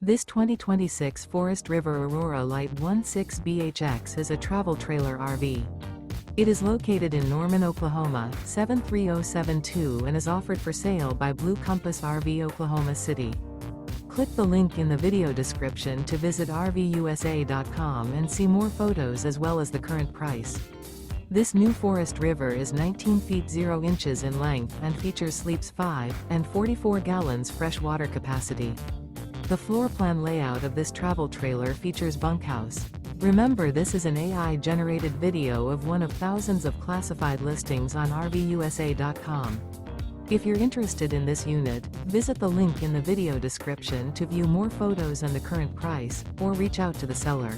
This 2026 Forest River Aurora Light 16BHX is a travel trailer RV. It is located in Norman, Oklahoma, 73072 and is offered for sale by Blue Compass RV Oklahoma City. Click the link in the video description to visit RVUSA.com and see more photos as well as the current price. This new Forest River is 19 feet 0 inches in length and features sleeps 5 and 44 gallons fresh water capacity. The floor plan layout of this travel trailer features bunkhouse. Remember, this is an AI-generated video of one of thousands of classified listings on RVUSA.com. If you're interested in this unit, visit the link in the video description to view more photos and the current price, or reach out to the seller.